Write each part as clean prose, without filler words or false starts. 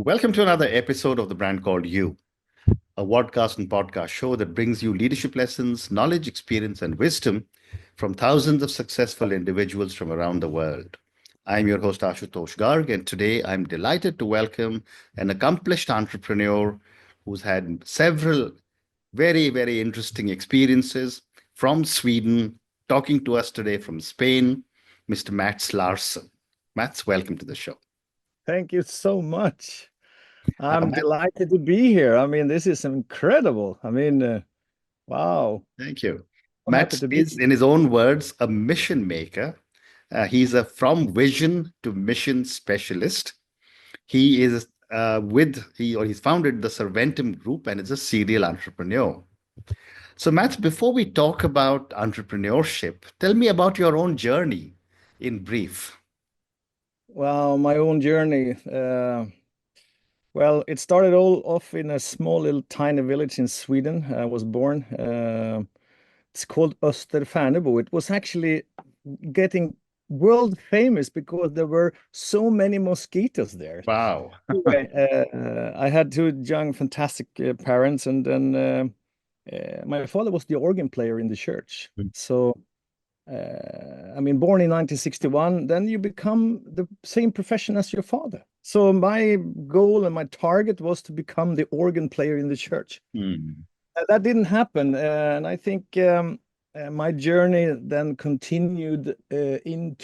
Welcome to another episode of the brand called You, a podcast and podcast show that brings you leadership lessons, knowledge, experience, and wisdom from thousands of successful individuals from around the world. I'm your host, Ashutosh Garg, and today I'm delighted to welcome an accomplished entrepreneur who's had several very, very interesting experiences from Sweden, talking to us today from Spain, Mr. Mats Larsson. Mats, welcome to the show. Thank you so much. I'm Matt, delighted to be here. This is incredible. Wow. thank you. I'm happy Matt to be is, in his own words, a mission maker. He's a from vision to mission specialist. He is he's founded the Serventum Group and is a serial entrepreneur. So, Matt, before we talk about entrepreneurship, tell me about your own journey in brief. Wow, my own journey. Well, it started all off in a small little tiny village in Sweden. I was born. It's called Österfärnebo. It was actually getting world famous because there were so many mosquitoes there. Wow. Anyway, I had two young, fantastic parents, and then my father was the organ player in the church. So, born in 1961, then you become the same profession as your father. So my goal and my target was to become the organ player in the church. That didn't happen, and I think my journey then continued in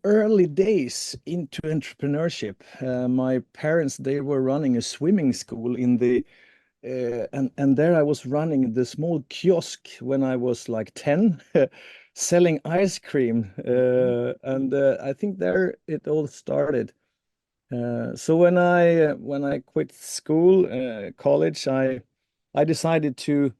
early days into entrepreneurship. My parents, they were running a swimming school in the and there I was running the small kiosk when I was like 10, selling ice cream. And I think there it all started. So when I quit school, college, I decided to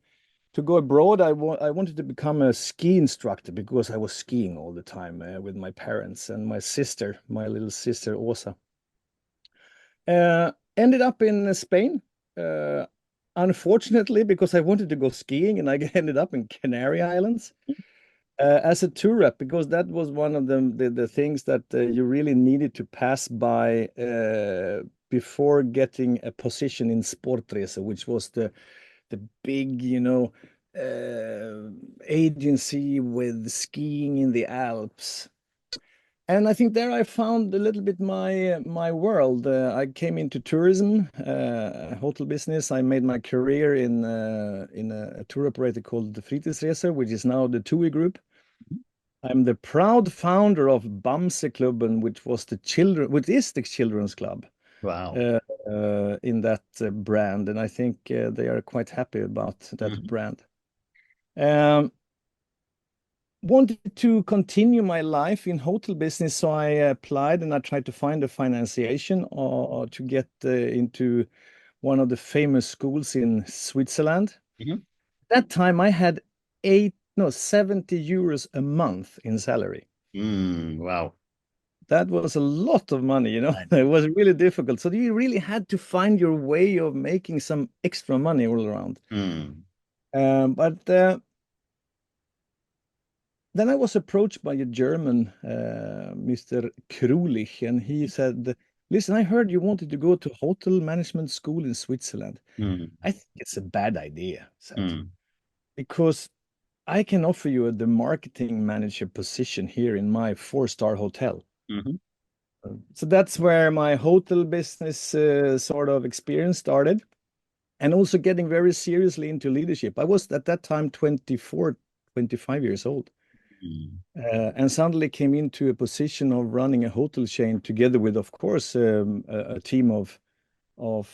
go abroad. I wanted to become a ski instructor because I was skiing all the time with my parents and my sister, my little sister Åsa. Ended up in Spain. Unfortunately, because I wanted to go skiing, and I ended up in Canary Islands as a tour rep, because that was one of the things that you really needed to pass by before getting a position in Sportresa, which was the big, agency with skiing in the Alps. And I think there I found a little bit my world. I came into tourism, hotel business. I made my career in a tour operator called the Fritidsresor, which is now the TUI Group. I'm the proud founder of Bamseklubben, which is the children's club Wow. in that brand, and I think they are quite happy about that brand. Wanted to continue my life in hotel business, so I applied and I tried to find a financiation or to get into one of the famous schools in Switzerland. That time I had 70 euros a month in salary. Wow. That was a lot of money, It was really difficult. So you really had to find your way of making some extra money all around. But then I was approached by a German, Mr. Krulich, and he said, "Listen, I heard you wanted to go to hotel management school in Switzerland. I think it's a bad idea," said, "because I can offer you the marketing manager position here in my 4-star hotel." So that's where my hotel business sort of experience started, and also getting very seriously into leadership. I was at that time 24, 25 years old. And suddenly came into a position of running a hotel chain together with, of course, a team of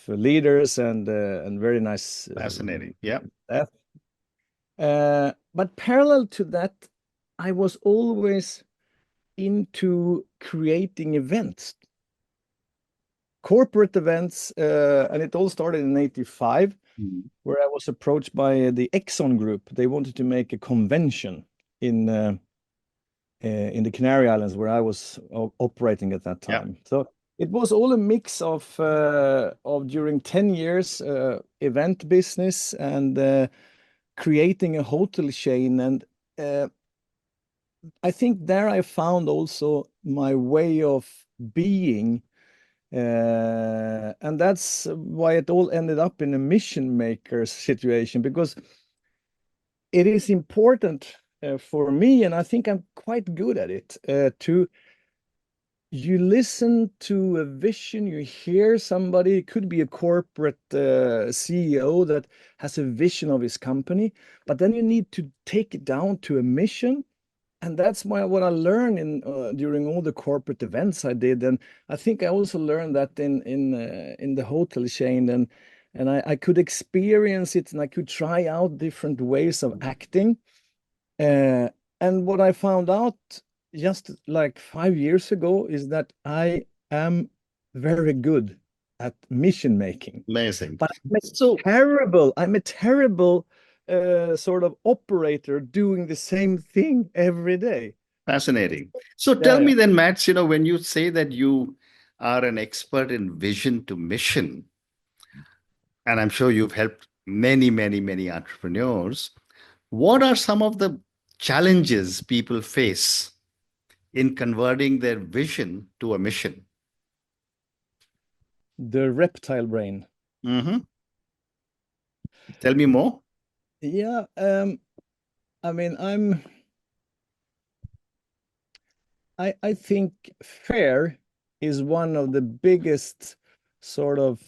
leaders and very nice Fascinating. Yeah. staff. But parallel to that, I was always into creating events, corporate events, and it all started in '85, where I was approached by the Exxon Group. They wanted to make a convention in the Canary Islands, where I was operating at that time. So it was all a mix of during 10 years event business and creating a hotel chain. And I think there I found also my way of being And that's why it all ended up in a mission maker situation, because it is important for me, and I think I'm quite good at it, to you listen to a vision, you hear somebody, it could be a corporate CEO that has a vision of his company, but then you need to take it down to a mission. And that's what I learned during all the corporate events I did, and I think I also learned that in the hotel chain, and I could experience it, and I could try out different ways of acting. Uh, and what I found out just like 5 years ago is that I am very good at mission making, Amazing. but So I'm a terrible sort of operator doing the same thing every day. fascinating. So Yeah, tell me yeah. then, Max, when you say that you are an expert in vision to mission, and I'm sure you've helped many, many, many entrepreneurs, what are some of the challenges people face in converting their vision to a mission? The reptile brain. Hmm. Tell me more. Yeah, I mean, I think fear is one of the biggest sort of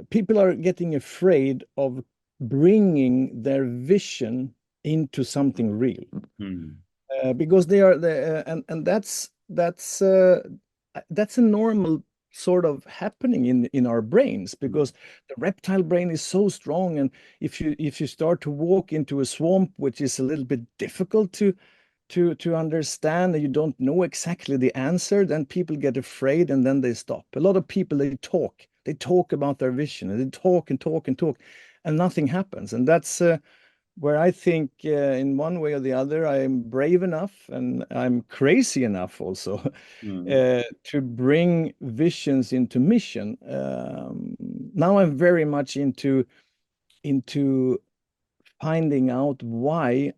people are getting afraid of bringing their vision into something real. Mm. Because they are and that's a normal sort of happening in our brains, because the reptile brain is so strong, and if you start to walk into a swamp which is a little bit difficult to understand, and you don't know exactly the answer, then people get afraid and then they stop. A lot of people, they talk about their vision, and they talk and talk and talk, and nothing happens. And that's where I think, in one way or the other, I'm brave enough and I'm crazy enough also Mm. to bring visions into mission. Now I'm very much into finding out, why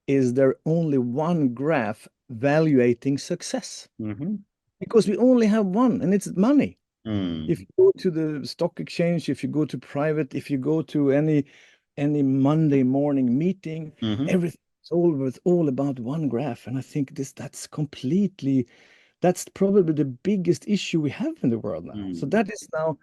is there only one graph evaluating success? Hmm. Because we only have one, and it's money. If Mm. you go to the stock exchange, if you go to private, if you go to any Monday morning meeting, Hmm. everything's all about one graph. And I think that's probably the biggest issue we have in the world now. So Mm. that is now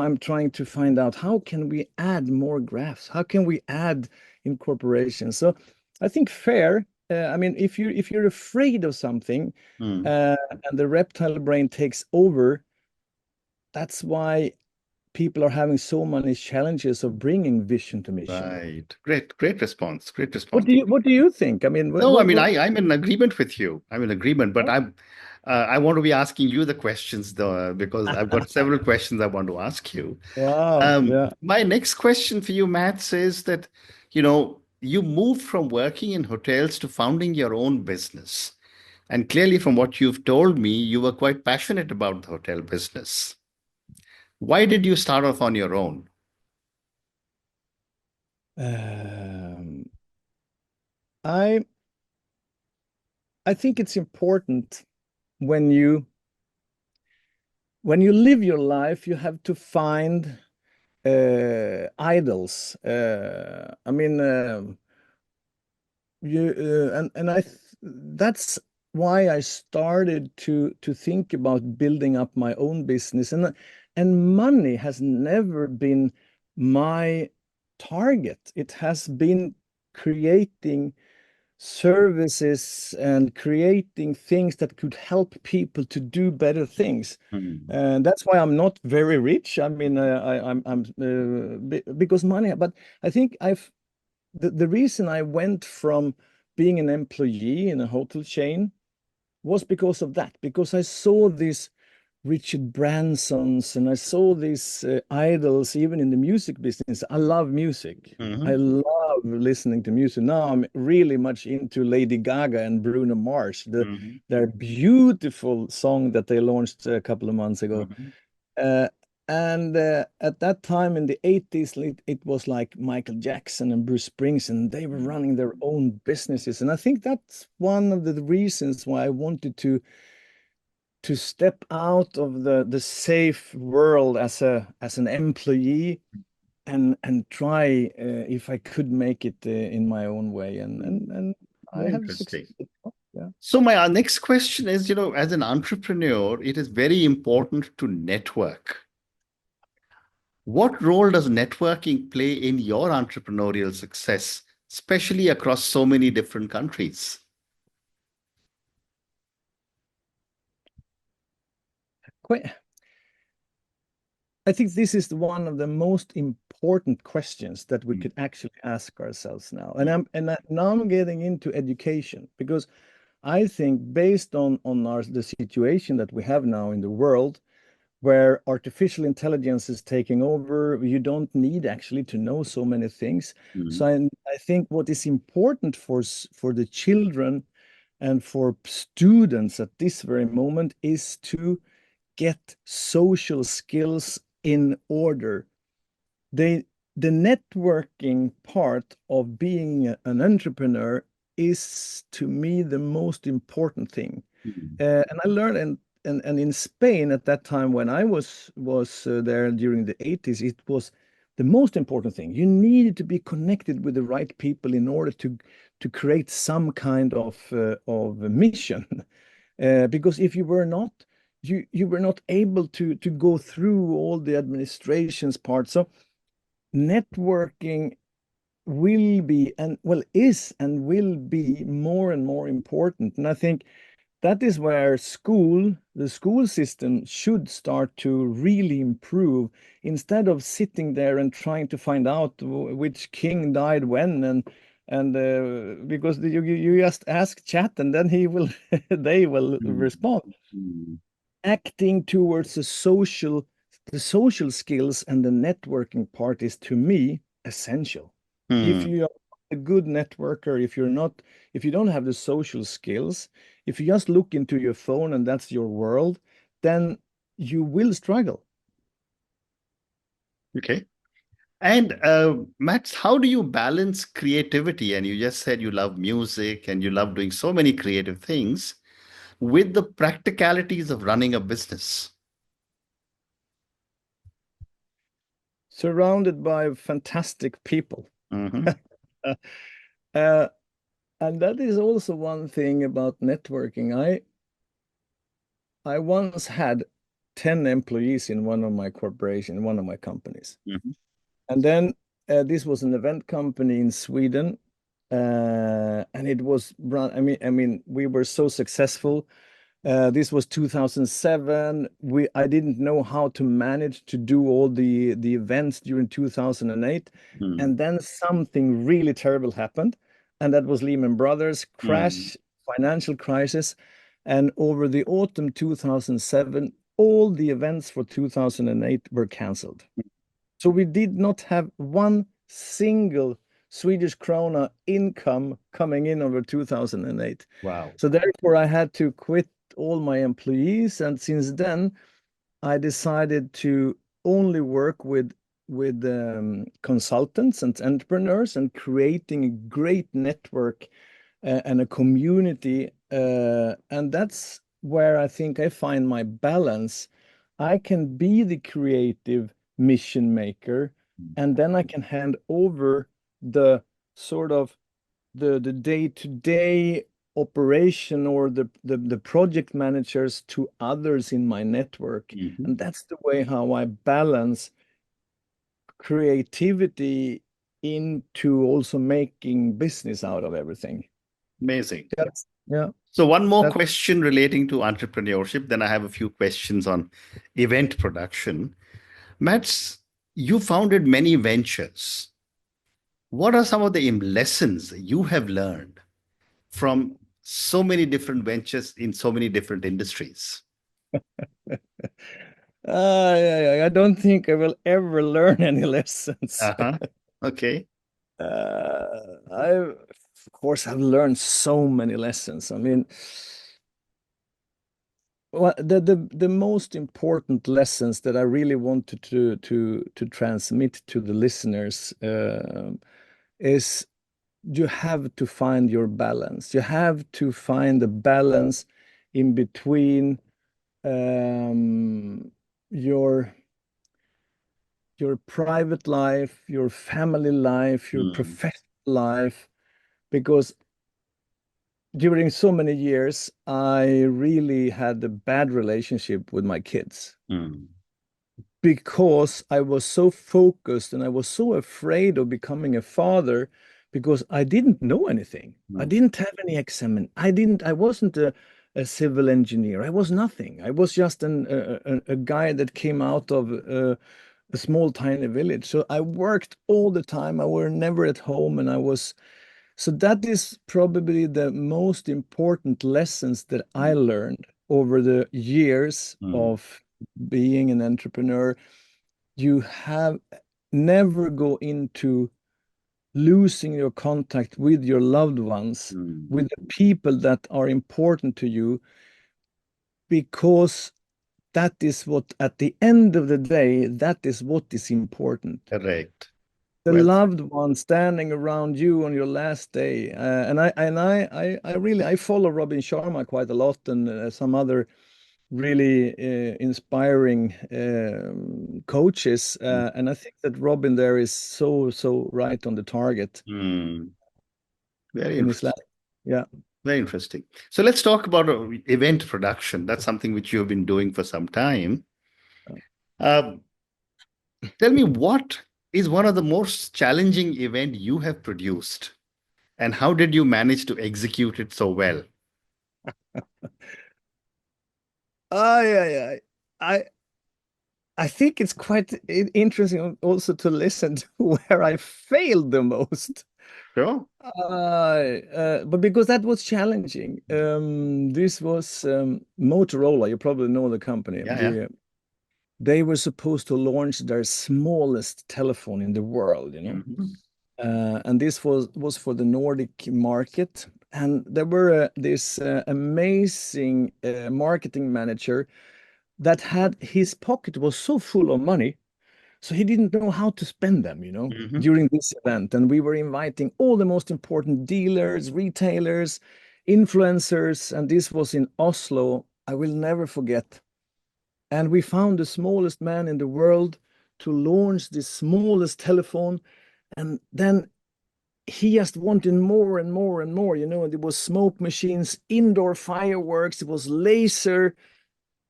I'm trying to find out, how can we add more graphs? How can we add incorporation? So I think fair. I mean, if you're afraid of something, Mm. uh, and the reptile brain takes over, that's why people are having so many challenges of bringing vision to mission. Right. Great, great response. Great What response. do you think? I mean, No, I mean, I'm in agreement with you. I'm in agreement, but Oh, I want to be asking you the questions though, because I've got several questions I want to ask you. wow, yeah. My next question for you, Matt, says that, you moved from working in hotels to founding your own business. And clearly, from what you've told me, you were quite passionate about the hotel business. Why did you start off on your own? Um, I I think it's important, when you live your life, you have to find idols. I mean, that's why I started to think about building up my own business, and money has never been my target. It has been creating services and creating things that could help people to do better things. Hmm. And that's why I'm not very rich. I mean, I'm because money, but I think the reason I went from being an employee in a hotel chain was because of that, because I saw these Richard Bransons, and I saw these idols even in the music business. I love music. I Hmm. love listening to music. Now I'm really much into Lady Gaga and Bruno Mars. Hmm. Their beautiful song that they launched a couple of months ago. Hmm. Uh, and at that time in the 80s, it was like Michael Jackson and Bruce Springsteen. They were running their own businesses. And I think that's one of the reasons why I wanted to step out of the safe world as an employee and try if I could make it in my own way, and I Very have interesting. succeeded. Yeah. So my next question is, as an entrepreneur, it is very important to network. What role does networking play in your entrepreneurial success, especially across so many different countries? Quite, I think this is one of the most important questions that we Mm, could actually ask ourselves now. Now I'm getting into education because I think based on the situation that we have now in the world, where artificial intelligence is taking over, you don't need actually to know so many things. mm, So I think what is important for the children and for students at this very moment is to get social skills in order. They, the networking part of being an entrepreneur is to me the most important thing. mm, And I learned and in Spain at that time when I was there during the 80s, it was the most important thing. You needed to be connected with the right people in order to create some kind of a mission. Because if you were not, you were not able to go through all the administration's part. So networking will be and well is and will be more and more important. And I think that is where the school system should start to really improve instead of sitting there and trying to find out which king died when and because you just ask chat and then he will they will mm, respond. mm, Acting towards the social skills and the networking part is to me essential. If mm. you are a good networker, if you don't have the social skills, if you just look into your phone and that's your world, then you will struggle. Okay. And Max, how do you balance creativity? And you just said you love music and you love doing so many creative things with the practicalities of running a business. Surrounded by fantastic people. Hmm. Uh, and that is also one thing about networking. I once had 10 employees in one of my corporation, one of my companies. Hmm. And then this was an event company in Sweden. And it was run, I mean, we were so successful. This was 2007. I didn't know how to manage to do all the events during 2008. Mm, And then something really terrible happened, and that was Lehman Brothers mm, crash, financial crisis. And over the autumn 2007, all the events for 2008 were canceled. So we did not have one single Swedish krona income coming in over 2008. wow. So therefore, I had to quit all my employees. And since then, I decided to only work with consultants and entrepreneurs and creating a great network and a community. And that's where I think I find my balance. I can be the creative mission maker, and then I can hand over the sort of the day-to-day operation or the project managers to others in my network. Hmm. And that's the way how I balance creativity into also making business out of everything. Amazing. Yeah, So one more that question relating to entrepreneurship, then I have a few questions on event production. Mats, you founded many ventures. What are some of the lessons you have learned from so many different ventures in so many different industries? I don't think I will ever learn any lessons. Uh-huh. Okay. I, of course, have learned so many lessons. I mean, well, the most important lessons that I really wanted to transmit to the listeners is you have to find your balance. You have to find the balance in between um, your your private life, your family life, your Mm, professional life, because during so many years, I really had a bad relationship with my kids mm, because I was so focused and I was so afraid of becoming a father because I didn't know anything. I mm, didn't have any examen. I wasn't a civil engineer. I was nothing. I was just a guy that came out of a small, tiny village. So I worked all the time. I were never at home, and so that is probably the most important lessons that I learned over the years mm, of being an entrepreneur. You have never go into losing your contact with your loved ones, mm. with the people that are important to you, because that is what, at the end of the day, that is what is important. Correct. The Well said. loved one standing around you on your last day. And I really I follow Robin Sharma quite a lot, and some other really inspiring coaches. And I think that Robin there is so right on the target Mm. Very in his interesting. last. Yeah. Very interesting. So let's talk about event production. That's something which you have been doing for some time. Um, Tell me, what is one of the most challenging event you have produced, and how did you manage to execute it so well? I I I I think it's quite interesting also to listen to where I failed the most. Sure. But because that was challenging. This was Motorola. You probably know the company. Yeah, yeah. They were supposed to launch their smallest telephone in the world, Mhm. and this was for the Nordic market. And there were this amazing marketing manager that had his pocket was so full of money, so he didn't know how to spend them, Mhm. during this event. And we were inviting all the most important dealers, retailers, influencers, and this was in Oslo. I will never forget. And we found the smallest man in the world to launch the smallest telephone. And then he just wanted more and more and more. There was smoke machines, indoor fireworks, it was laser.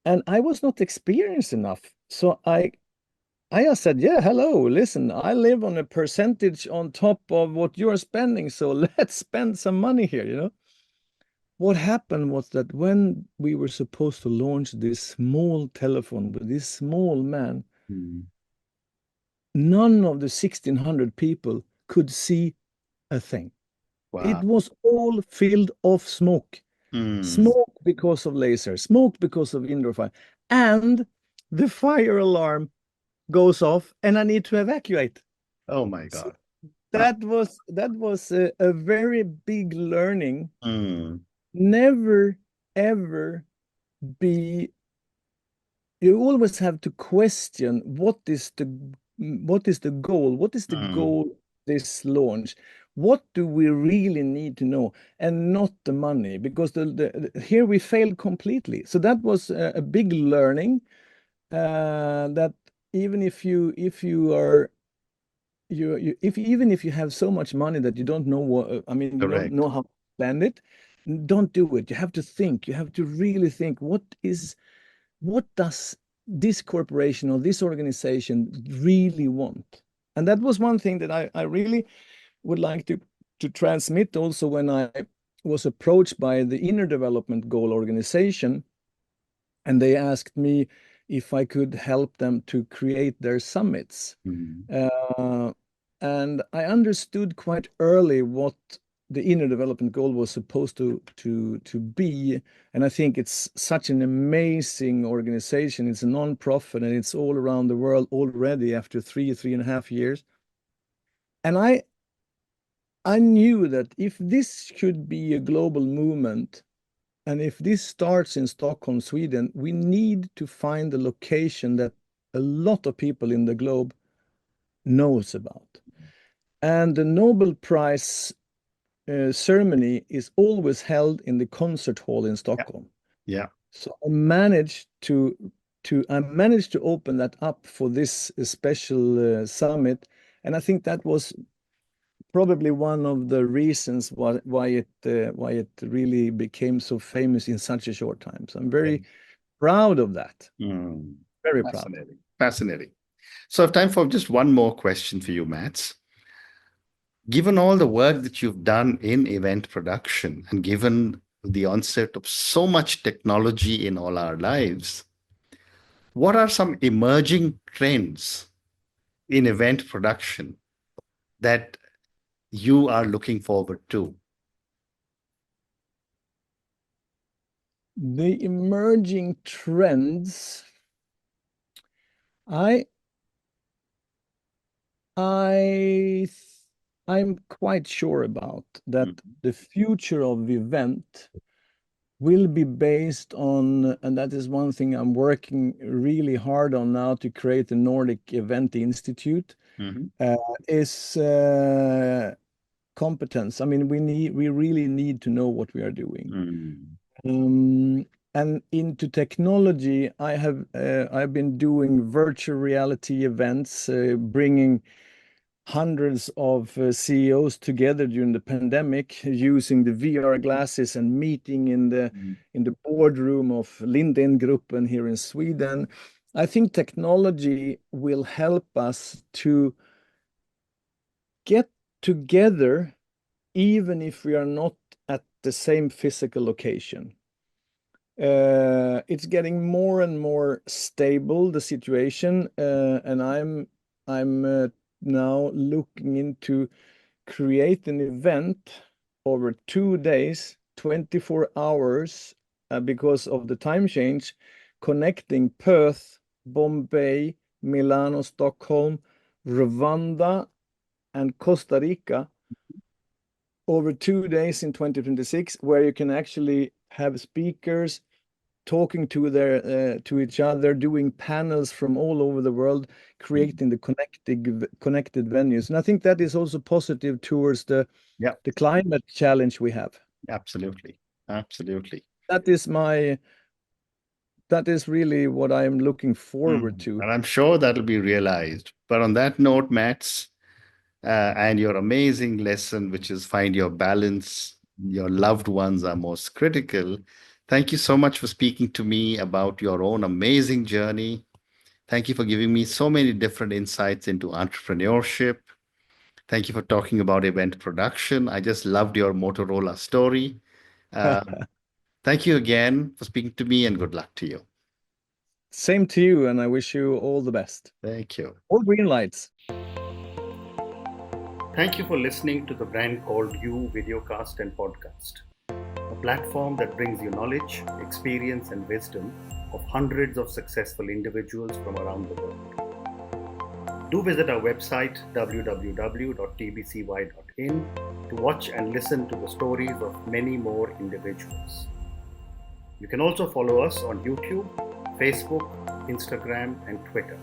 And I was not experienced enough. So I just said, yeah, hello, listen, I live on a percentage on top of what you're spending. So let's spend some money here. What happened was that when we were supposed to launch this small telephone with this small man, Mm. none of the 1,600 people could see a thing. It Wow. was all filled of smoke. Mm. Smoke because of laser, smoke because of indoor fire. And the fire alarm goes off and I need to evacuate. Oh my So God. Huh. that was a very big learning. Mm. Never ever be you always have to question what is the goal? What is the Mm. goal this launch? What do we really need to know? And not the money, because here we failed completely. So that was a big learning, that even if you are you if even if you have so much money that you don't know what, I mean, you don't Correct. know how to spend it, don't do it. You have to think. You have to really think, what does this corporation or this organization really want? And that was one thing that I really would like to transmit also when I was approached by the Inner Development Goal organization, and they asked me if I could help them to create their summits. Mm. Uh, and I understood quite early what the Inner Development Goal was supposed to be. And I think it's such an amazing organization. It's a non-profit and it's all around the world already after 3.5 years. And I knew that if this should be a global movement, and if this starts in Stockholm, Sweden, we need to find a location that a lot of people in the globe knows about. And the Nobel Prize ceremony is always held in the concert hall in Yeah. Stockholm. Yeah. So I managed to open that up for this special summit, and I think that was probably one of the reasons why it really became so famous in such a short time. So I'm very proud of that. Very proud. Fascinating. Fascinating. So I have time for just one more question for you, Mats. Given all the work that you've done in event production and given the onset of so much technology in all our lives, what are some emerging trends in event production that you are looking forward to? The emerging trends, I'm quite sure about that the future of the event will be based on, and that is one thing I'm working really hard on now to create the Nordic Event Institute, is competence. I mean, we really need to know what we are doing. And into technology, I've been doing virtual reality events, bringing hundreds of CEOs together during the pandemic, using the VR glasses and meeting in the boardroom of Lindengruppen here in Sweden. I think technology will help us to get together, even if we are not at the same physical location. It's getting more and more stable, the situation, and I'm now looking into create an event over 2 days, 24 hours, because of the time change, connecting Perth, Bombay, Milano, Stockholm, Rwanda, and Costa Rica over 2 days in 2026, where you can actually have speakers talking to each other, doing panels from all over the world, creating the connected venues. And I think that is also positive towards the climate challenge we have. Absolutely. Absolutely. That is really what I'm looking forward to. And I'm sure that'll be realized. But on that note, Mats, and your amazing lesson, which is find your balance, your loved ones are most critical. Thank you so much for speaking to me about your own amazing journey. Thank you for giving me so many different insights into entrepreneurship. Thank you for talking about event production. I just loved your Motorola story. Thank you again for speaking to me, and good luck to you. Same to you, and I wish you all the best. Thank you. All green lights. Thank you for listening to the Brand Called You videocast and podcast, a platform that brings you knowledge, experience, and wisdom of hundreds of successful individuals from around the world. Do visit our website www.tbcy.in to watch and listen to the stories of many more individuals. You can also follow us on YouTube, Facebook, Instagram, and Twitter.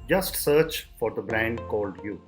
Just search for the Brand Called You.